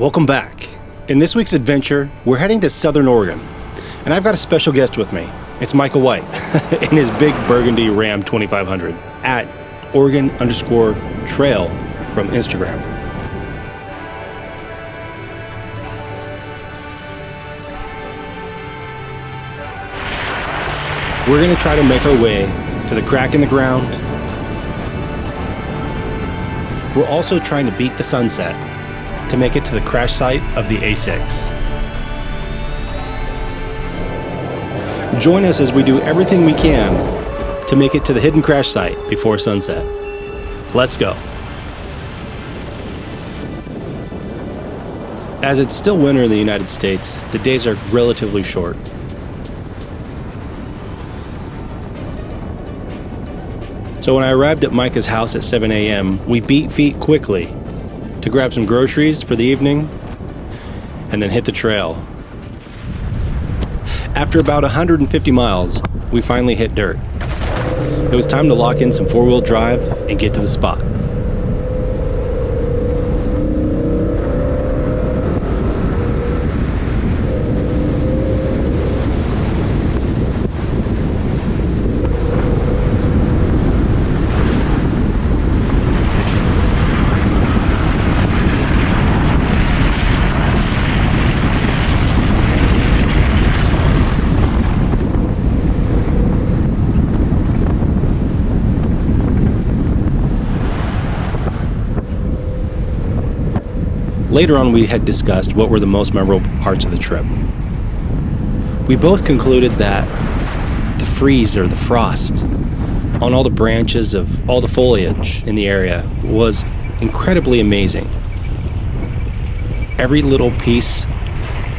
Welcome back. In this week's adventure, we're heading to Southern Oregon, and I've got a special guest with me. It's Michael White in his big burgundy Ram 2500 at Oregon_trail from Instagram. We're going to try to make our way to the crack in the ground. We're also trying to beat the sunset to make it to the crash site of the A6. Join us as we do everything we can to make it to the hidden crash site before sunset. Let's go. As it's still winter in the United States, the days are relatively short. So when I arrived at Micah's house at 7 a.m., we beat feet quickly to grab some groceries for the evening and then hit the trail. After about 150 miles, we finally hit dirt. It was time to lock in some four-wheel drive and get to the spot. Later on, we had discussed what were the most memorable parts of the trip. We both concluded that the freeze or the frost on all the branches of all the foliage in the area was incredibly amazing. Every little piece,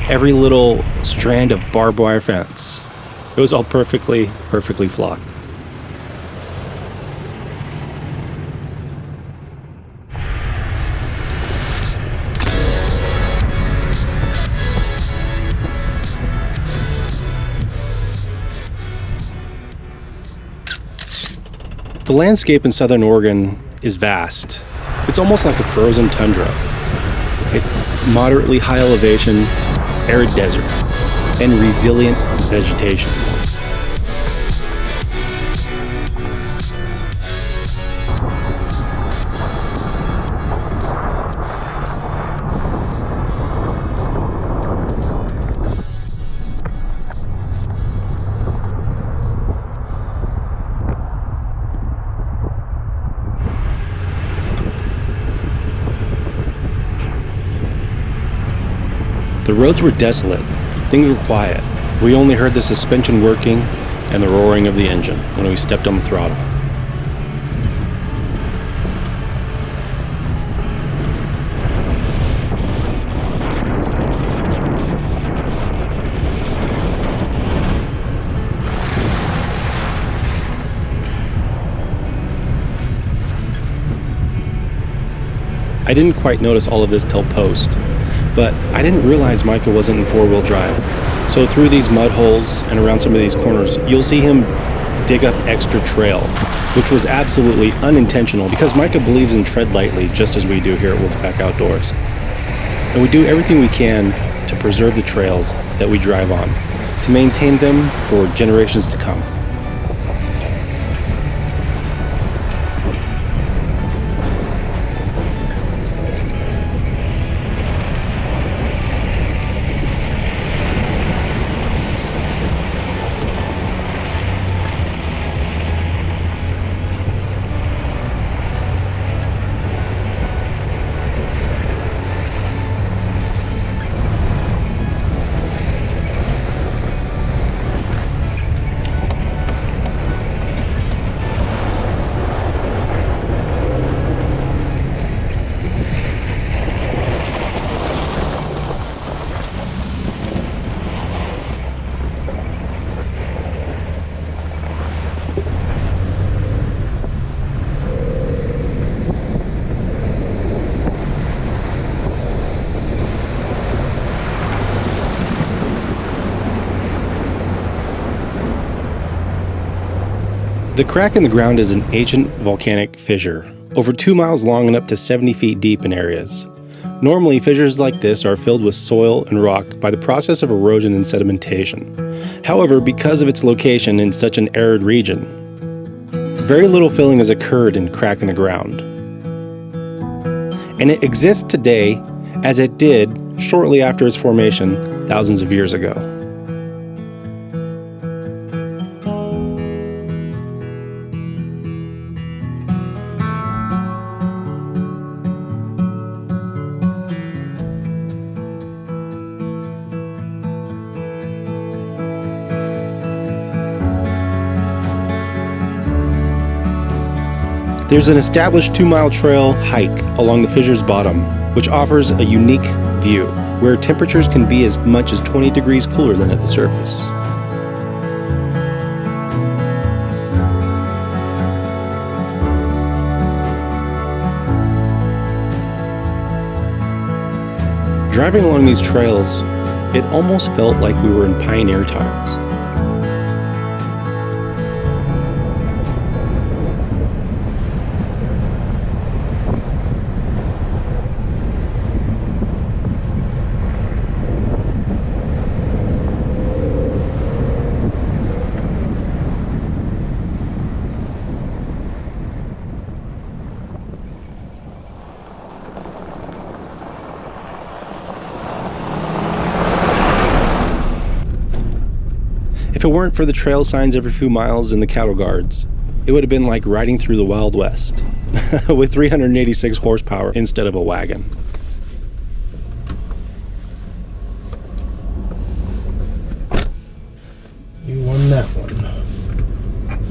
every little strand of barbed wire fence, it was all perfectly flocked. The landscape in Southern Oregon is vast. It's almost like a frozen tundra. It's moderately high elevation, arid desert, and resilient vegetation. The roads were desolate. Things were quiet. We only heard the suspension working and the roaring of the engine when we stepped on the throttle. I didn't quite notice all of this till post, but I didn't realize Micah wasn't in four-wheel drive. So through these mud holes and around some of these corners, you'll see him dig up extra trail, which was absolutely unintentional because Micah believes in tread lightly just as we do here at WolfPac-Outdoors. And we do everything we can to preserve the trails that we drive on, to maintain them for generations to come. The crack in the ground is an ancient volcanic fissure, over 2 miles long and up to 70 feet deep in areas. Normally, fissures like this are filled with soil and rock by the process of erosion and sedimentation. However, because of its location in such an arid region, very little filling has occurred in crack in the ground. And it exists today as it did shortly after its formation thousands of years ago. There's an established 2-mile trail hike along the fissure's bottom, which offers a unique view, where temperatures can be as much as 20 degrees cooler than at the surface. Driving along these trails, it almost felt like we were in pioneer times. If it weren't for the trail signs every few miles and the cattle guards, it would have been like riding through the Wild West with 386 horsepower instead of a wagon. You won that one.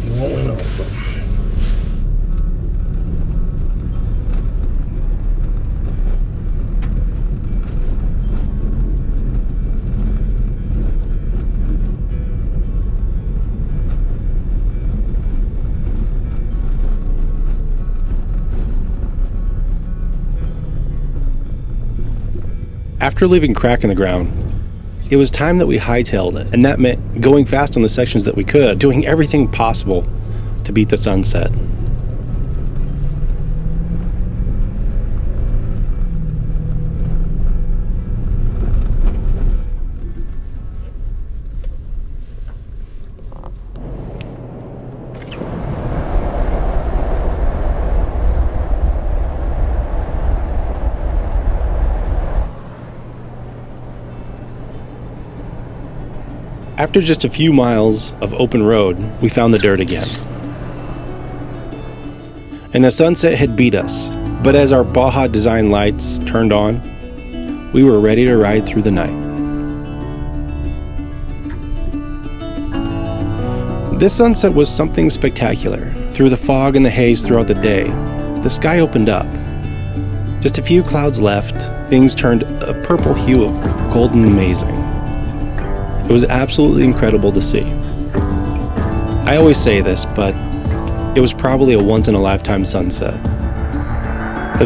You won't win all of them. After leaving crack in the ground, it was time that we hightailed it, and that meant going fast on the sections that we could, doing everything possible to beat the sunset. After just a few miles of open road, we found the dirt again. And the sunset had beat us, but as our Baja design lights turned on, we were ready to ride through the night. This sunset was something spectacular. Through the fog and the haze throughout the day, the sky opened up. Just a few clouds left, things turned a purple hue of golden amazing. It was absolutely incredible to see. I always say this, but it was probably a once-in-a-lifetime sunset.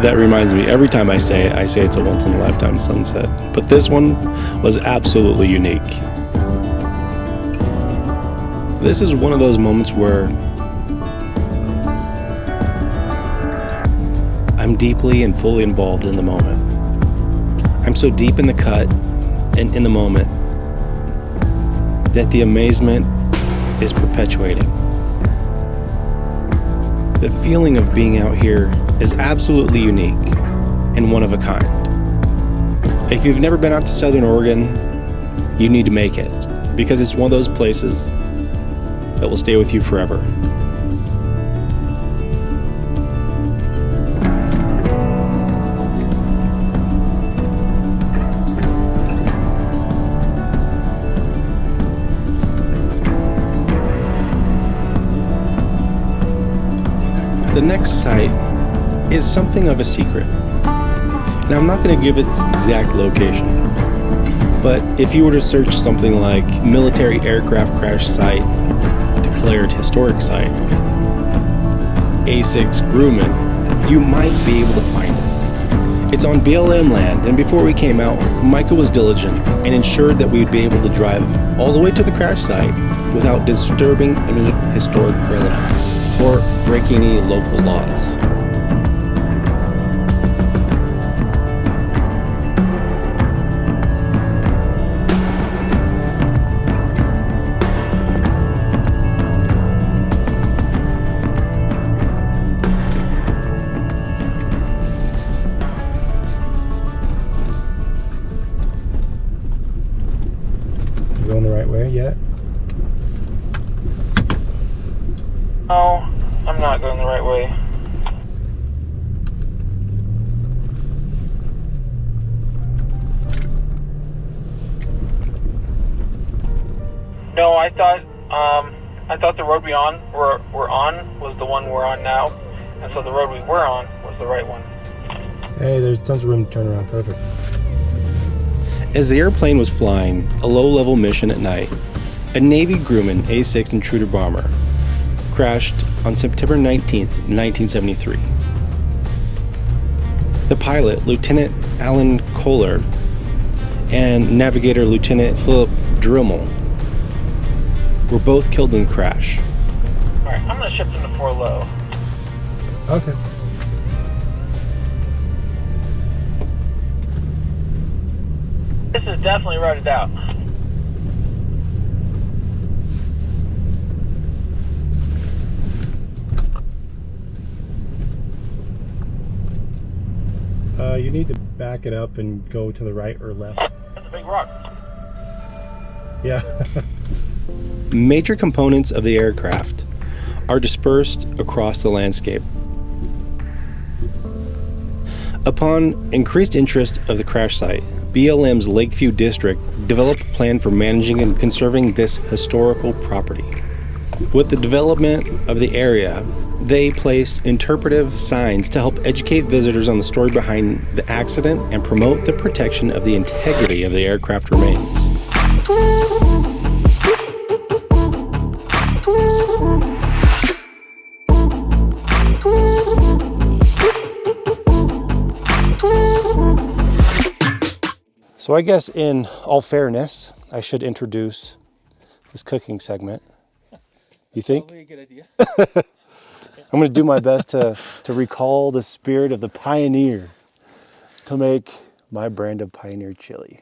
That reminds me, every time I say it's a once-in-a-lifetime sunset. But this one was absolutely unique. This is one of those moments where I'm deeply and fully involved in the moment. I'm so deep in the cut and in the moment that the amazement is perpetuating. The feeling of being out here is absolutely unique and one of a kind. If you've never been out to Southern Oregon, you need to make it, because it's one of those places that will stay with you forever. The next site is something of a secret, and I'm not going to give its exact location, but if you were to search something like military aircraft crash site, declared historic site, A6 Grumman, you might be able to find it. It's on BLM land, and before we came out, Micah was diligent and ensured that we'd be able to drive all the way to the crash site without disturbing any historic relevance or breaking any local laws. I thought the road we're on was the one we're on now, and so the road we were on was the right one. Hey, there's tons of room to turn around. Perfect. As the airplane was flying a low-level mission at night, a Navy Grumman A-6 intruder bomber crashed on September 19th, 1973. The pilot, Lieutenant Alan Kohler, and navigator Lieutenant Philip Drimmel were both killed in the crash. Alright, I'm going to shift into 4 low. Okay. This is definitely rutted out. You need to back it up and go to the right or left. That's a big rock. Yeah. Major components of the aircraft are dispersed across the landscape. Upon increased interest of the crash site, BLM's Lakeview District developed a plan for managing and conserving this historical property. With the development of the area, they placed interpretive signs to help educate visitors on the story behind the accident and promote the protection of the integrity of the aircraft remains. So I guess in all fairness, I should introduce this cooking segment. You think? Probably a good idea. I'm going to do my best to recall the spirit of the pioneer to make my brand of Pioneer chili.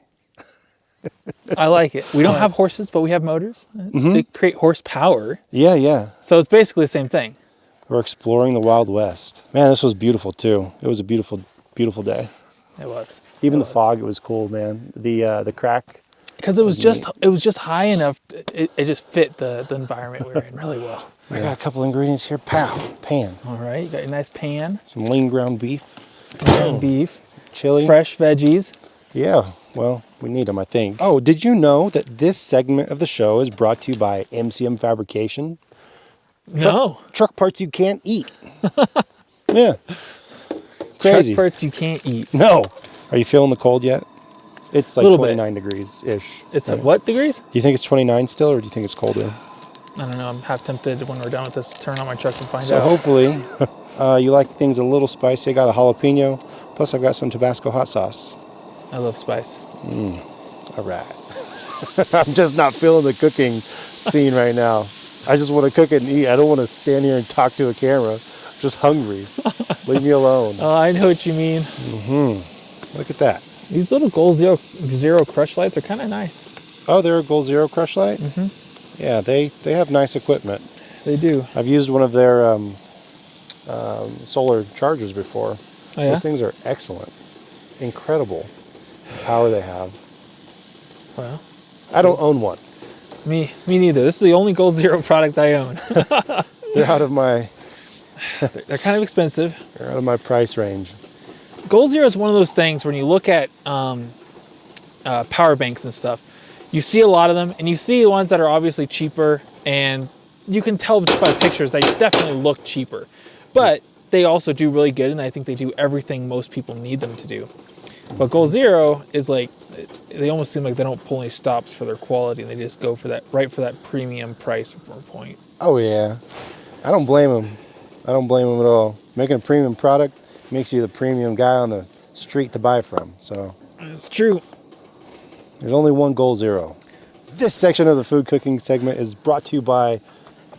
I like it. We don't have horses, but we have motors. They create horsepower. Yeah. So it's basically the same thing. We're exploring the Wild West. Man, this was beautiful too. It was a beautiful, beautiful day. It was. Even the fog, it was cool, man. The crack. Because it was just high enough. It just fit the environment we were in really well. I got a couple ingredients here. Pan. All right, you got your nice pan, Some lean ground beef. ground beef, Chili. fresh veggies. Yeah, well, we need them, I think. Oh, did you know that this segment of the show is brought to you by MCM Fabrication? No. Truck parts you can't eat. Yeah. Crazy. Truck parts you can't eat. No. Are you feeling the cold yet? It's like Little 29 degrees-ish. It's at what degrees? Do you think it's 29 still, or do you think it's colder? I don't know. I'm half tempted when we're done with this to turn on my truck and find So out. hopefully you like things a little spicy. I got a jalapeno, plus I've got some Tabasco hot sauce. I love spice. All right. I'm just not feeling the cooking scene right now. I just want to cook it and eat. I don't want to stand here and talk to a camera. I'm just hungry. Leave me alone. Oh, I know what you mean. Look at that. These little Goal Zero crush lights are kind of nice. Oh, they're a Goal Zero crush light? Yeah, they have nice equipment. They do. I've used one of their solar chargers before. Oh, yeah? Those things are excellent. Incredible power they have. Well, I don't own one. me neither. This is the only Goal Zero product I own. They're out of my They're kind of expensive. price range. Goal Zero is one of those things when you look at power banks and stuff, you see a lot of them, and you see the ones that are obviously cheaper, and you can tell just by the pictures they definitely look cheaper. But they also do really good, and I think they do everything most people need them to do. But Goal Zero is like, they almost seem like they don't pull any stops for their quality, and they just go for that, right for that premium price point. Oh, yeah. I don't blame them. I don't blame them at all. Making a premium product makes you the premium guy on the street to buy from. So It's true. there's only one Goal Zero. This section of the food cooking segment is brought to you by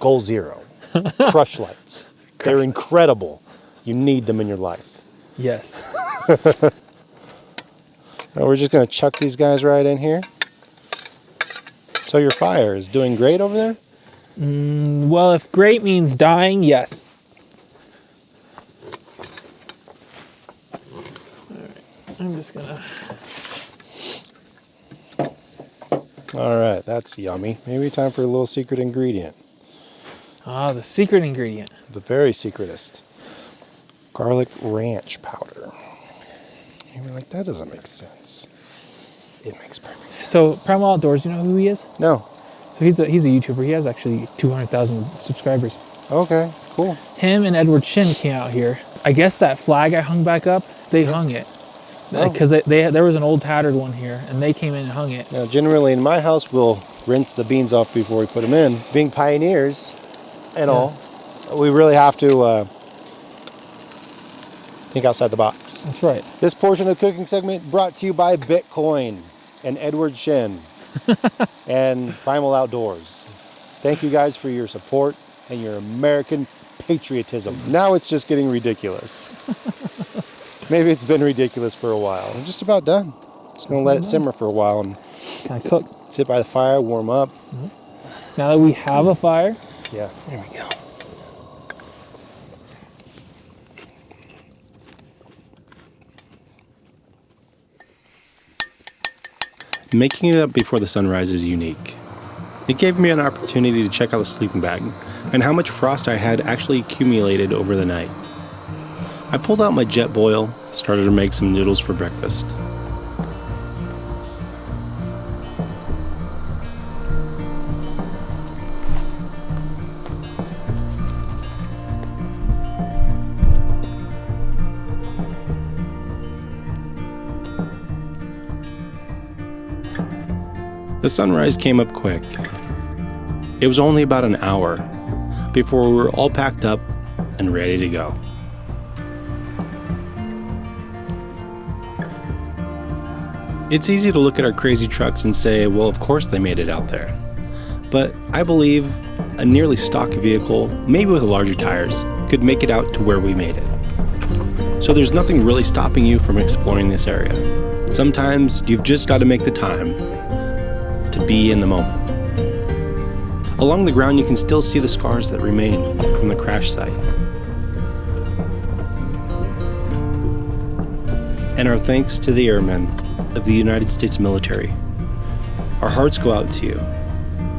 Goal Zero. Crush lights. They're incredible. You need them in your life. Yes. Now we're just going to chuck these guys right in here. So your fire is doing great over there? Well, if great means dying, yes. All right. I'm just gonna. All right, that's yummy. Maybe time for a little secret ingredient. Ah, the secret ingredient. The very secretest. Garlic ranch powder. You're like, that doesn't make sense. It makes perfect sense. So, Primal Outdoors, you know who he is? No. So he's a YouTuber. He has actually 200,000 subscribers. Okay, cool. Him and Edward Shin came out here. I guess that flag I hung back up, they hung it. Because there was an old tattered one here, and they came in and hung it. Now, generally in my house, we'll rinse the beans off before we put them in. Being pioneers and all, we really have to think outside the box. That's right. This portion of the cooking segment brought to you by Bitcoin and Edward Shin and Primal Outdoors. Thank you guys for your support and your American patriotism. Now it's just getting ridiculous. Maybe it's been ridiculous for a while. I'm just about done. Just gonna let it simmer for a while and Kind of cook. sit by the fire, warm up. Now that we have a fire, Yeah. there we go. Making it up before the sunrise is unique. It gave me an opportunity to check out the sleeping bag and how much frost I had actually accumulated over the night. I pulled out my jet boil, started to make some noodles for breakfast. The sunrise came up quick. It was only about an hour before we were all packed up and ready to go. It's easy to look at our crazy trucks and say, well, of course they made it out there. But I believe a nearly stock vehicle, maybe with larger tires, could make it out to where we made it. So there's nothing really stopping you from exploring this area. Sometimes you've just got to make the time to be in the moment. Along the ground, you can still see the scars that remain from the crash site. And our thanks to the airmen of the United States military. Our hearts go out to you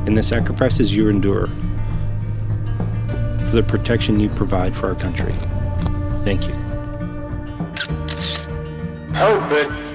and the sacrifices you endure for the protection you provide for our country. Thank you. Perfect.